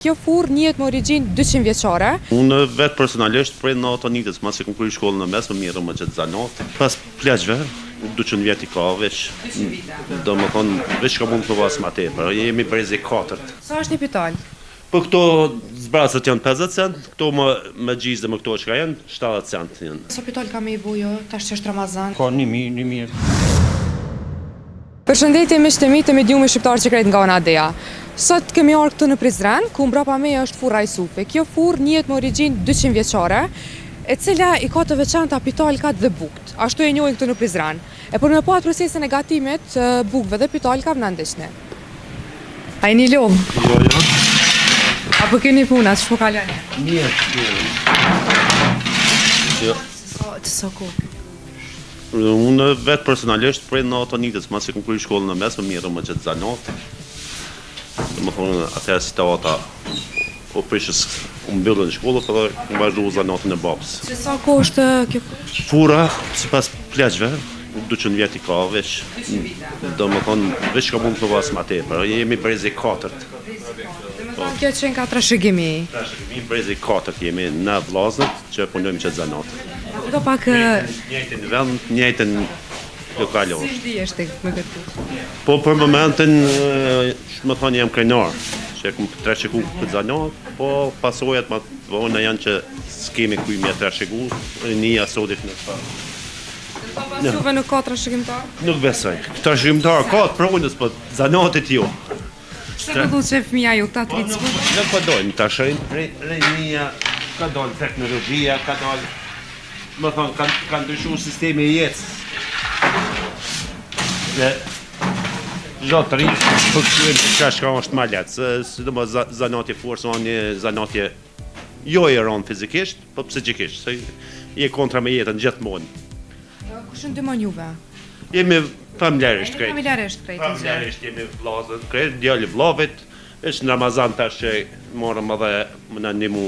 Kjo furrë njihet me origjinë 200 vjeçare. Unë vetë personalisht prej natonitës, masi kom kryer shkollën e mesme, mirë më gjithë zanat. Pas pleqve, 200 vjet i ka veç. Domethënë veç ka mund të vas më tepër. Jemi brezi 4. Sa është një pital? Po këto zbracët janë 50 cent, këto me gjizë dhe me këto që ka janë 70 cent janë. Sa pital ka me i bujo, tash që është Ramazan? Ka 1000. Përshëndetje miqtë e mi të mediumi shqiptar që krejt nga Onadea. Sot kemi ardhur këtu në Prizren, ku mbrapa meje është furra Jusufi. Kjo furrë njihet me origjinë 200 vjeçare, e cila i ka të veçanta pitalkat dhe bukt. Ashtu e njohin këtu në Prizren. E për me pa procesin e gatimit bukëve dhe pitalkave na ndeshni. A jeni lodh? Jo. Apo keni puna, ç'po kaloni? Mirë. Jo. Të sa kohë? Unë vetë personalisht prej natonitës, masi kom kryer shkollën e mesme, mirë më gjithë zanat. Domethënë atëherë situata o prishës u mbyllën në shkollë, por u vazhdua zanatën e babës. Se sa kohë është kjo? Furra, sipas pleqve, 200 vjet i ka veç. Domethënë veç ka mund të vas më tepër. Jemi brezi 4. Kjo qenë ka trashëgimi. Trashëgimi brezi 4 jemi në vllazët që punojmë që zanat. Do pak Njëjtin vend, njëjtin lokal është. si ndihesh tek me këtë? Po për momentin, më thonë jam krenar, që kom trashëgu këtë zanat, po pasojat më të vona janë që s'kemi kuj me trashëgu, nia sotit në të Juve nuk ka trashëgimtar? Nuk besoj. Trashëgimtar ka të pronës, po zanatit jo. Se ku du që fëmija ju ta të rritë s'ku? Nuk po dojnë tash rinjia, ka dojnë teknologjia, ka dojnë, më thonë, ka ndryshu sistemi i jetës. Dhe gjatë të rritë, për këshurim që shka është ma letë, se do më zanatje forës, një zanatje jo e ronë fizikisht, po psikikisht, se je kontra me jetën gjithmonë. Kush ndihmon juve? Jemi familjarisht krejt. Familjarisht krejt. Familjarisht jemi vllazët krejt, djali vllavit, është në Ramazan tash që morëm edhe më na ndihmu.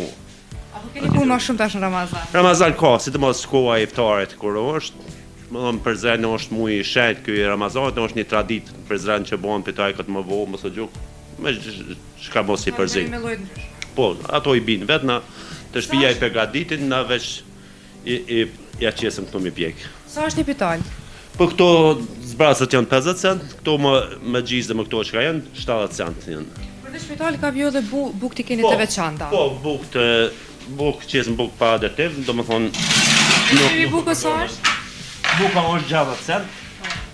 Apo keni punë më shumë tash në Ramazan? Ramazan ka, sidomos koha e iftarit kur është, më thonë Prizren është muaj i shenjtë ky Ramazanit, është një traditë në Prizren që bëhen pitajkat më vonë, mos e gjuk, me çka mos i përzin. Po, ato i bin vetë na të shtëpia i përgatitin, na veç ja qesëm këtu mi pjek. Sa është një pital? Po këto zbracët janë 50 cent, këto me gjizë dhe me këto që ka janë 70 cent janë. Përveç pitali ka vjo dhe bukë t'i keni të veçanta? Po, bukë qesën bukë pa adetiv, do më thonë... Kemi bukë sa është? Buka është 60 cent,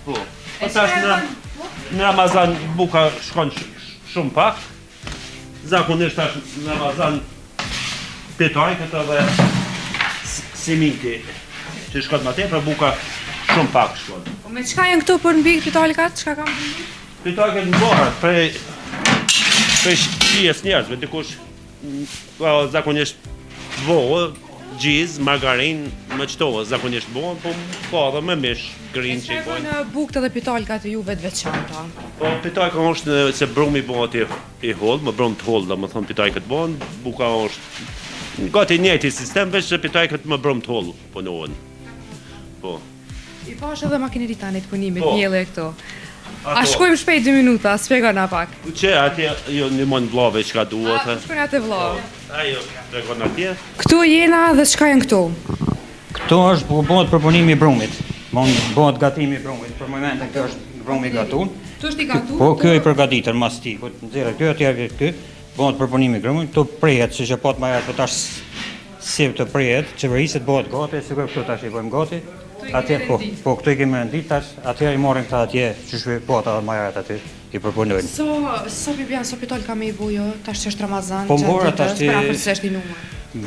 po. Po tash në Ramazan buka shkon shumë pak, zakonisht tash në Ramazan pitaj këtë dhe siminti që shkon më tepër, buka shumë pak shkon. Po me çka janë këtu për mbi pitalkat? Çka kam për mbi? Pitajkat në bërat prej shijes njerëzve, dikush zakonisht voë, gjiz, margarin, me qëto, zakonisht bëhen, po ka dhe me mish, grinë që i bojnë. Në bukët edhe pitalkat e juve të veçanta? Po pitajka është se brumi bëhet i holl, më brum të holl, dhe më thonë pitajkat bëhen, buka është gati njëjti sistem, veç se pitajkat më brum të holl punohen. Po. I pash edhe makineri tani të punimit, Po. njëlle këto. A shkojmë shpejt 2 minuta, spjego na pak. Që atje jo ndihmon vllave çka duhet. A, shkojnë atë vllavë. Ajo tregon atje. Këtu jena dhe çka janë këtu? Këto është bëhet përpunimi i brumit. Bëhet gatimi i brumit. Për momentin kjo është brumi i gatuar. Këtu është i gatuar? Po kjo i përgatitur mas ti. Po nxjerrë kjo atje ky. Bëhet përpunimi i brumit. Këtu prehet, siç e pat më herët, po tash si të prehet, çeveriset bëhet gati, sikur këtu tash i bëjmë gati. Atje po këtu i kemi rendit tash, atje i morën këta atje, që shwe pota më herët aty i përpunojnë. Sa bibian, sa pital ka me i bujo, tash që është Ramazan, Po mbora tash ti për afërsisht i numër.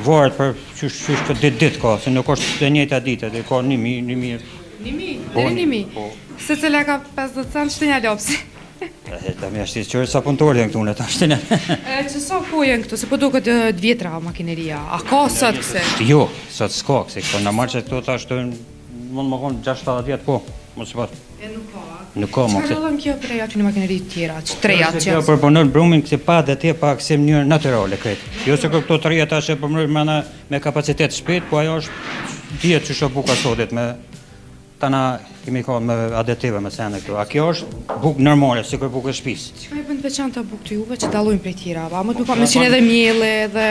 varet për çështë të ditë ka, se nuk është e njëjta ditë, dhe ka 1000. 1000, Po, deri 1000. po. Se cila ka 50 cent, shtënja lopsi. Ta më ashtu çfarë sa punëtor janë këtu në tash tani. Që sa ko janë këtu, se po duket të vjetra makineria. A ka sot këse? Jo, sot s'ka, se këto na marrë këto tash të mund më konë 6-7 vjet po, mos e pas. E nuk ka. Nuk ka më Çfarë këtë. lëm kjo prej aty në makineri të tjera, që treja Se që. kjo përpunon brumin kësi pa dhe tje pak si mënyrë natyrale këtë. Jo se këto të rria tash e përpunojnë me kapacitet shpejt, po ajo është dihet që shoh buka sotit me tana kemi ka me aditive me sene këtu. A kjo është bukë normale, si kërë bukë e shtëpisë. Çka e bën të veçantë bukë të juve që dallojnë prej tjera? A më duka me qenë edhe mielle edhe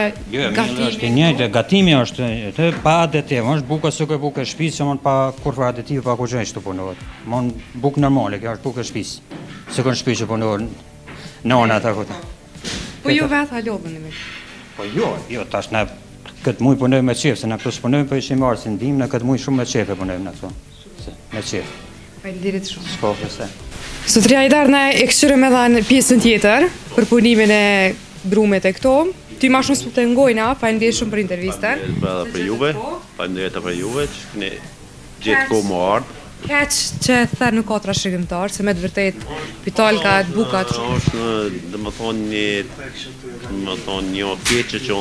Gatimi është i njëjtë, gatimi është pa aditive, është buka si kërë bukë e shtëpisë, që mon pa kurrë aditive, pa kurrë që punohet. Mon bukë normale, kjo është bukë e shtëpisë. Si kërë shtëpi që punohet nona ata këtu. Po ju vetë halodheni me. Po jo, tash na këtë muj punojmë me qef, se na këtu s'punojmë po ishim marrë si ndihmë, në këtë muj shumë me qef e punojmë na këtu. Me qef. Faleminderit shumë. Shkofë se. Zotëria Hajdar, ne e këshyrëm edhe në pjesën tjetër për punimin e drumit e këto. Ty ma shumë s'po të ngojna, faleminderit shumë për intervistën. Faleminderit për juve, faleminderit për juve që ne gjithë kohë më ardhë. Keq që e thërë nuk ka trashëgimtar, se me të vërtet pitolka, bukat shumë. Është një keqe që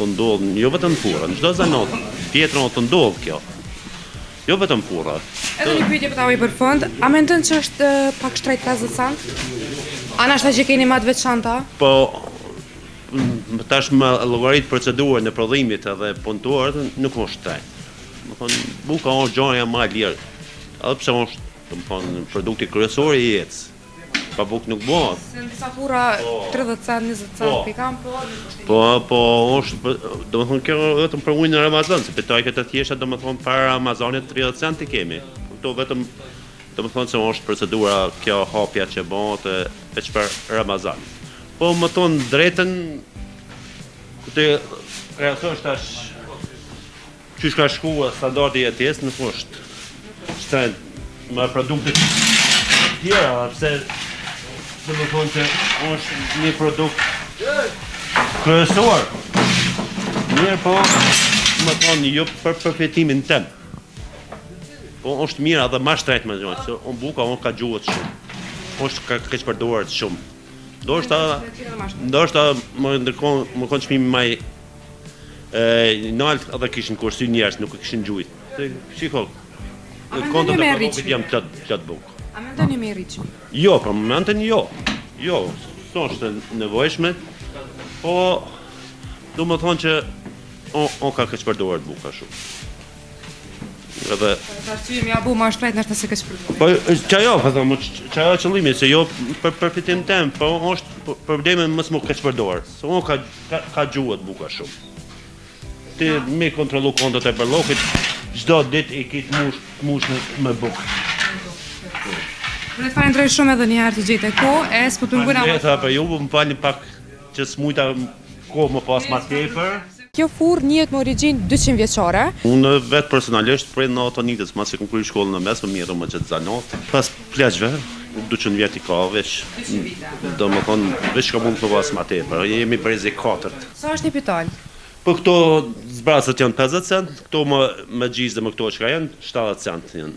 të ndodhë, jo vetëm furra, në çdo zanat, tjetër të ndodhë kjo. Jo vetëm furra. Edhe një pyetje për ta për fund, a mendon që është pak shtrejt 50 cent? A nashta që keni ma të veçanta? Po, tash me llogarit procedurën e prodhimit edhe punëtorët nuk është shtrejt. Do thonë, buka është gjaja më e lirë. Edhe pse është, do të thonë, produkti kryesor i jetës. Pa bukë nuk bëhet. Se në disa furra 30 cent, 20 cent pikam, Po është, do të thonë, kjo vetëm për ujin e Ramazan, se pitojkat e thjeshta do të thonë para Ramazanit 30 cent i kemi. Këto vetëm do të thonë se është procedura kjo hapja që bëhet veç për Ramazan. Po më thonë drejtën, këtë reaksoni tash çish ka shkuar standardi i jetës nuk është shtrejt me produkte tjera, pse do të thonë që është një produkt kryesor. Mirë po, më thonë, jo për përfitimin tem. Po është mirë edhe ma shtrejt me gjojnë, se unë buka unë ka gjuhët shumë. është ka keq përdorur shumë. Ndoshta më konë çmimi më nalt edhe kishin kursi njerëz, nuk e kishin gjujt. Shiko, kontot e produktit jam plot bukë. A mendoni me rritshëm? Jo, për momentin jo. Jo, s'është nevojshme, po do më thonë që on ka keq përdorur buka shumë. Edhe arsye më abu më shtrejt nështë se keq përdorur. Po çajo, po them, çajo qëllimi se jo për përfitim tem, po është problemi mos më keq përdorur. Se on ka gjuhet buka shumë. Ti me kontrollu kontot e bërllokit, çdo ditë i kit mush me bukë. Ne falenderoj shumë edhe një herë të gjete kohë, s'po të ngujna. Ne për ju, më falni pak që s'mujta kohë më pas ma tepër. Kjo furrë njihet me origjinë 200 vjeçare. Unë vetë personalisht prej në Atonitës, mas e konkurri shkollën në mes, më mirë më që të zanot. Pas pleqve, 200 vjet i ka veç. Do më thonë, veç ka mund të pas ma tepër. Jemi brezi 4. Sa është një pitol? Po këto zbracët janë 50 cent, këto më gjizë dhe më këto që ka janë 70 cent janë.